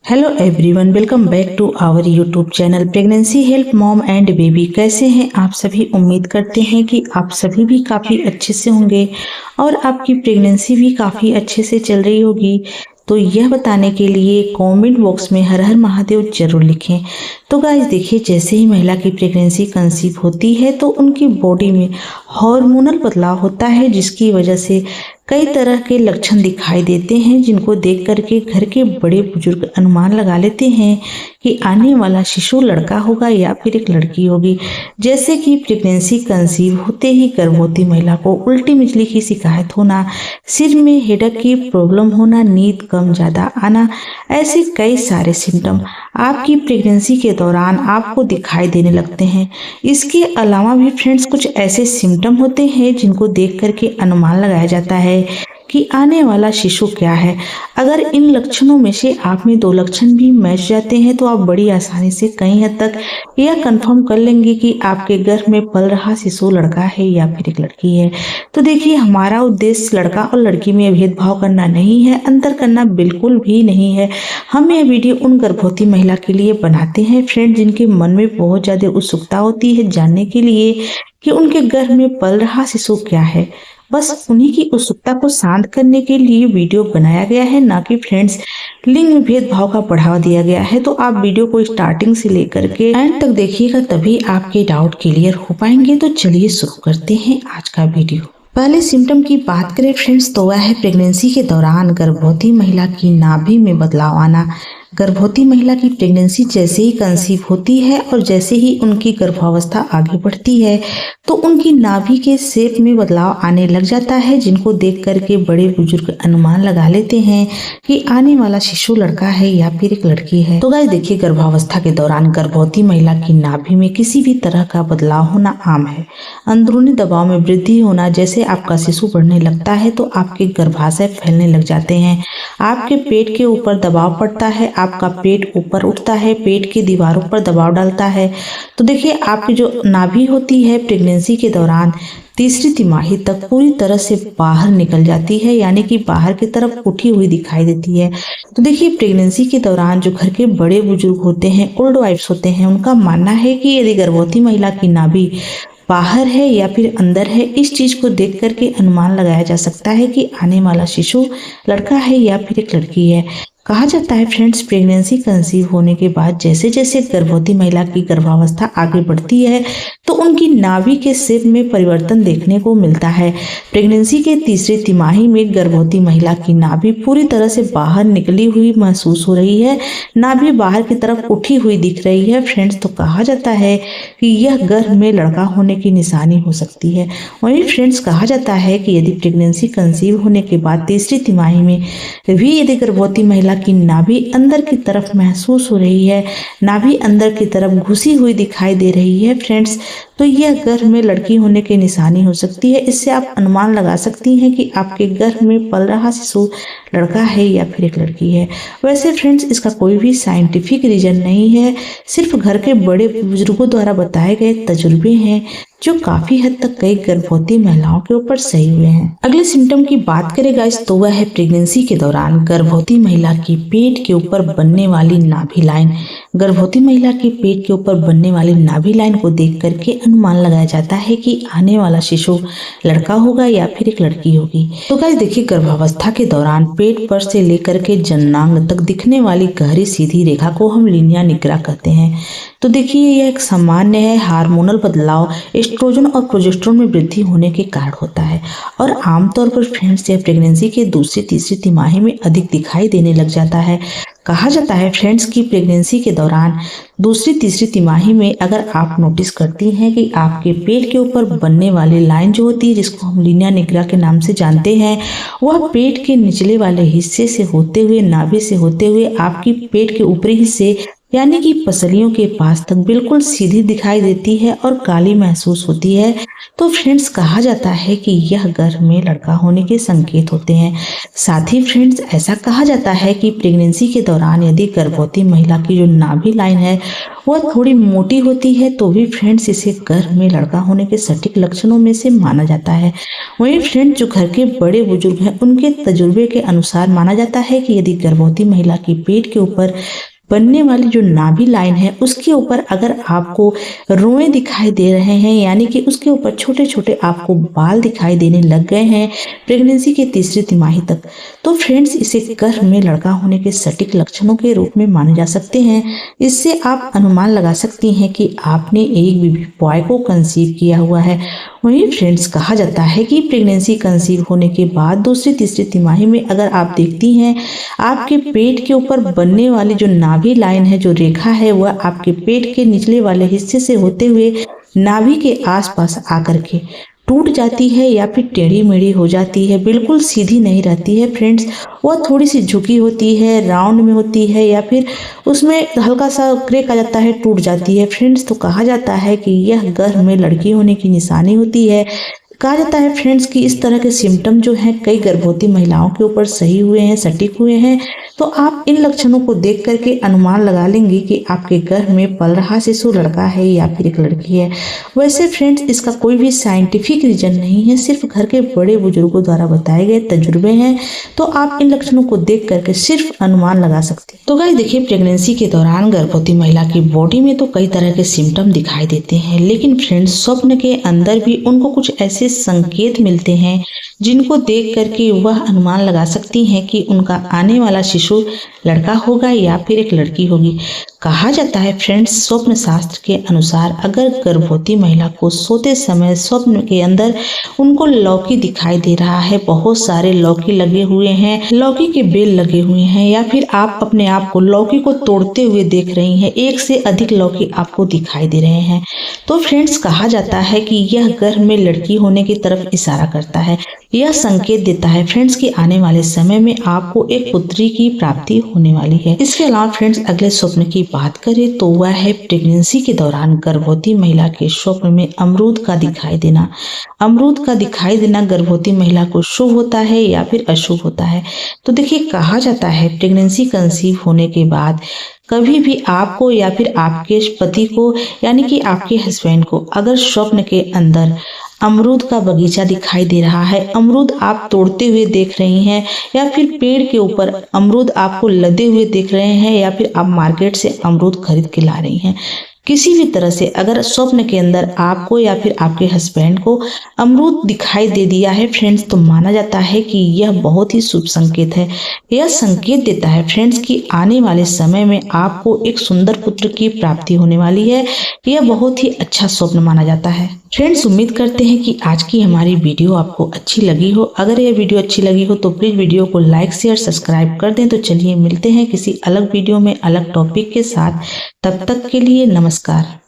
Hello everyone, welcome back to our YouTube channel pregnancy help mom and baby. कैसे हैं आप सभी? उम्मीद करते हैं कि आप सभी भी काफ़ी अच्छे से होंगे और आपकी प्रेगनेंसी भी काफ़ी अच्छे से चल रही होगी। तो यह बताने के लिए कमेंट बॉक्स में हर हर महादेव जरूर लिखें। तो गाइस देखिए, जैसे ही महिला की प्रेगनेंसी कंसीव होती है तो उनकी बॉडी में हार्मोनल बदलाव होता है, जिसकी वजह से कई तरह के लक्षण दिखाई देते हैं, जिनको देख करके घर के बड़े बुजुर्ग अनुमान लगा लेते हैं कि आने वाला शिशु लड़का होगा या फिर एक लड़की होगी। जैसे कि प्रेगनेंसी कंसीव होते ही गर्भवती महिला को उल्टी मिचली की शिकायत होना, सिर में हेडेक की प्रॉब्लम होना, नींद कम ज़्यादा आना, ऐसे कई सारे सिम्टम आपकी प्रेगनेंसी के दौरान आपको दिखाई देने लगते हैं। इसके अलावा भी फ्रेंड्स, कुछ ऐसे सिम्टम होते हैं जिनको देख करके अनुमान लगाया जाता है कि आने वाला शिशु क्या है। अगर इन लक्षणों में से आप में दो लक्षण भी मैच जाते हैं तो आप बड़ी आसानी से कई हद तक यह कंफर्म कर लेंगे कि आपके गर्भ में पल रहा शिशु लड़का है या फिर एक लड़की है। तो देखिए, हमारा उद्देश्य लड़का और लड़की में भेदभाव करना नहीं है, अंतर करना बिल्कुल भी नहीं है। हम यह वीडियो उन गर्भवती महिला के लिए बनाते हैं फ्रेंड, जिनके मन में बहुत ज्यादा उत्सुकता होती है जानने के लिए कि उनके गर्भ में पल रहा शिशु क्या है। बस उन्हीं की उत्सुकता को शांत करने के लिए वीडियो बनाया गया है, ना कि फ्रेंड्स लिंग में भेदभाव का बढ़ावा दिया गया है। तो आप वीडियो को स्टार्टिंग से लेकर के एंड तक देखिएगा, तभी आपके डाउट क्लियर हो पाएंगे। तो चलिए शुरू करते हैं आज का वीडियो। पहले सिम्टम की बात करें फ्रेंड्स, तो वह है प्रेगनेंसी के दौरान गर्भवती महिला की नाभि में बदलाव आना। गर्भवती महिला की प्रेगनेंसी जैसे ही कंसीव होती है और जैसे ही उनकी गर्भावस्था आगे बढ़ती है तो उनकी नाभि के शेप में बदलाव आने लग जाता है, जिनको देख करके बड़े बुजुर्ग अनुमान लगा लेते हैं कि आने वाला शिशु लड़का है या फिर एक लड़की है। तो गाइस देखिए, गर्भावस्था के दौरान गर्भवती महिला की नाभि में किसी भी तरह का बदलाव होना आम है। अंदरूनी दबाव में वृद्धि होना, जैसे आपका शिशु बढ़ने लगता है तो आपके गर्भाशय फैलने लग जाते हैं, आपके पेट के ऊपर दबाव पड़ता है, आपका पेट ऊपर उठता है, पेट की दीवारों पर दबाव डालता है। तो देखिए, आपकी जो नाभि होती है प्रेगनेंसी के दौरान तीसरी तिमाही तक पूरी तरह से बाहर निकल जाती है, यानी कि बाहर की तरफ उठी हुई दिखाई देती है। तो देखिए, प्रेगनेंसी के दौरान जो घर के बड़े बुजुर्ग होते हैं, ओल्ड वाइफ्स होते हैं, उनका मानना है कि यदि गर्भवती महिला की नाभि बाहर है या फिर अंदर है, इस चीज को देख करके अनुमान लगाया जा सकता है कि आने वाला शिशु लड़का है या फिर एक लड़की है। कहा जाता है फ्रेंड्स, प्रेगनेंसी कंसीव होने के बाद जैसे जैसे गर्भवती महिला की गर्भावस्था आगे बढ़ती है तो उनकी नाभि के शेप में परिवर्तन देखने को मिलता है। प्रेगनेंसी के तीसरी तिमाही में गर्भवती महिला की नाभि पूरी तरह से बाहर निकली हुई महसूस हो रही है, नाभि बाहर की तरफ उठी हुई दिख रही है फ्रेंड्स। तो कहा जाता है कि यह गर्भ में लड़का होने की निशानी हो सकती है। वहीं फ्रेंड्स, कहा जाता है कि यदि प्रेगनेंसी कंसीव होने के बाद तीसरी तिमाही में भी यदि गर्भवती महिला की नाभि अंदर की तरफ महसूस हो रही है, नाभि अंदर की तरफ घुसी हुई दिखाई दे रही है फ्रेंड्स, तो यह गर्भ में लड़की होने की निशानी हो सकती है। इससे आप अनुमान लगा सकती हैं कि आपके गर्भ में पल रहा शिशु लड़का है या फिर एक लड़की है। वैसे फ्रेंड्स, इसका कोई भी साइंटिफिक रीजन नहीं है, सिर्फ घर के बड़े बुजुर्गों द्वारा बताए गए तजुर्बे हैं जो काफी हद तक कई गर्भवती महिलाओं के ऊपर सही हुए हैं। अगले सिम्टम की बात करें गाइस, तो वह है प्रेगनेंसी के दौरान गर्भवती महिला की पेट के ऊपर बनने वाली नाभि लाइन। गर्भवती महिला के पेट के ऊपर बनने वाली नाभि लाइन को देख करके अनुमान लगाया जाता है कि आने वाला शिशु लड़का होगा या फिर एक लड़की होगी। तो गाइस देखिए, गर्भावस्था के दौरान पेट पर से लेकर के जननांग तक दिखने वाली गहरी सीधी रेखा को हम लीनिया निग्रा कहते हैं। तो देखिए, यह एक सामान्य है हार्मोनल बदलाव एस्ट्रोजन और प्रोजेस्टेरोन में वृद्धि होने के कारण होता है और आमतौर पर फ्रेंड्स यह प्रेगनेंसी के दूसरी तीसरी तिमाही में अधिक दिखाई देने लग जाता है। कहा जाता है फ्रेंड्स कि प्रेगनेंसी के दौरान दूसरी तीसरी तिमाही में अगर आप नोटिस करती हैं कि आपके पेट के ऊपर बनने वाली लाइन जो होती है, जिसको हम लीनिया निग्रा के नाम से जानते हैं, वह पेट के निचले वाले हिस्से से होते हुए, नाभि से होते हुए आपकी पेट के ऊपरी हिस्से यानी कि पसलियों के पास तक बिल्कुल सीधी दिखाई देती है और काली महसूस होती है, तो फ्रेंड्स कहा जाता है कि यह गर्भ में लड़का होने के संकेत होते हैं। साथ ही फ्रेंड्स ऐसा कहा जाता है कि प्रेगनेंसी के दौरान यदि गर्भवती महिला की जो नाभि लाइन है वह थोड़ी मोटी होती है तो भी फ्रेंड्स इसे गर्भ में लड़का होने के सटीक लक्षणों में से माना जाता है। वहीं फ्रेंड्स जो घर के बड़े बुजुर्ग हैं उनके तजुर्बे के अनुसार माना जाता है कि यदि गर्भवती महिला की पेट के ऊपर बनने वाली जो नाभि लाइन है उसके ऊपर अगर आपको रोए दिखाई दे रहे हैं, यानी कि उसके ऊपर छोटे छोटे आपको बाल दिखाई देने लग गए हैं प्रेगनेंसी के तीसरी तिमाही तक, तो फ्रेंड्स इसे गर्भ में लड़का होने के सटीक लक्षणों के रूप में माने जा सकते हैं। इससे आप अनुमान लगा सकती हैं कि आपने एक बेबी बॉय को कंसीव किया हुआ है। वहीं फ्रेंड्स कहा जाता है कि प्रेगनेंसी कंसीव होने के बाद दूसरी तीसरी तिमाही में अगर आप देखती हैं आपके पेट के ऊपर बनने वाली जो नाभि लाइन है, जो रेखा है, वह आपके पेट के निचले वाले हिस्से से होते हुए नाभि के आसपास आकर के टूट जाती है या फिर टेढ़ी मेढ़ी हो जाती है, बिल्कुल सीधी नहीं रहती है फ्रेंड्स। वह थोड़ी सी झुकी होती है, राउंड में होती है या फिर उसमें हल्का सा क्रैक आ जाता है, टूट जाती है फ्रेंड्स। तो कहा जाता है कि यह गर्भ में लड़की होने की निशानी होती है। कहा जाता है फ्रेंड्स कि इस तरह के सिम्टम जो हैं कई गर्भवती महिलाओं के ऊपर सही हुए हैं, सटीक हुए हैं। तो आप इन लक्षणों को देख करके अनुमान लगा लेंगे कि आपके गर्भ में पल रहा शिशु लड़का है या फिर एक लड़की है। वैसे फ्रेंड्स इसका कोई भी साइंटिफिक रीजन नहीं है, सिर्फ घर के बड़े बुजुर्गों द्वारा बताए गए तजुर्बे हैं। तो आप इन लक्षणों को देख करके सिर्फ अनुमान लगा सकते हैं। तो गाइस देखिए, प्रेगनेंसी के दौरान गर्भवती महिला की बॉडी में तो कई तरह के सिम्टम दिखाई देते हैं, लेकिन फ्रेंड्स स्वप्न के अंदर भी उनको कुछ ऐसे संकेत मिलते हैं जिनको देख करके वह अनुमान लगा सकती हैं कि उनका आने वाला शिशु लड़का होगा या फिर एक लड़की होगी। कहा जाता है फ्रेंड्स स्वप्न शास्त्र के अनुसार अगर गर्भवती महिला को सोते समय स्वप्न के अंदर उनको लौकी दिखाई दे रहा है, बहुत सारे लौकी लगे हुए हैं, लौकी के बेल लगे हुए हैं, या फिर आप अपने आप को लौकी को तोड़ते हुए देख रही हैं, एक से अधिक लौकी आपको दिखाई दे रहे हैं, तो फ्रेंड्स कहा जाता है कि यह गर्भ में लड़की होने की तरफ इशारा करता है। यह संकेत देता है फ्रेंड्स कि आने वाले समय में आपको एक पुत्री की प्राप्ति होने वाली है। इसके अलावा फ्रेंड्स अगले स्वप्न की बात करें तो वह है प्रेगनेंसी के दौरान गर्भवती महिला के स्वप्न में अमरूद का दिखाई देना। अमरूद का दिखाई देना गर्भवती महिला को शुभ होता है या फिर अशुभ होता है। तो देखिए, कहा जाता है प्रेगनेंसी कंसीव होने के बाद कभी भी आपको या फिर आपके पति को यानी कि आपके हस्बैंड को अगर स्वप्न के अंदर अमरूद का बगीचा दिखाई दे रहा है, अमरूद आप तोड़ते हुए देख रही हैं या फिर पेड़ के ऊपर अमरूद आपको लदे हुए देख रहे हैं या फिर आप मार्केट से अमरूद खरीद के ला रही हैं, किसी भी तरह से अगर स्वप्न के अंदर आपको या फिर आपके हस्बैंड को अमरूद दिखाई दे दिया है फ्रेंड्स, तो माना जाता है कि यह बहुत ही शुभ संकेत है। यह संकेत देता है फ्रेंड्स कि आने वाले समय में आपको एक सुंदर पुत्र की प्राप्ति होने वाली है। यह बहुत ही अच्छा स्वप्न माना जाता है। फ्रेंड्स उम्मीद करते हैं कि आज की हमारी वीडियो आपको अच्छी लगी हो। अगर यह वीडियो अच्छी लगी हो तो प्लीज वीडियो को लाइक शेयर सब्सक्राइब कर दें। तो चलिए मिलते हैं किसी अलग वीडियो में अलग टॉपिक के साथ। तब तक के लिए नमस्कार।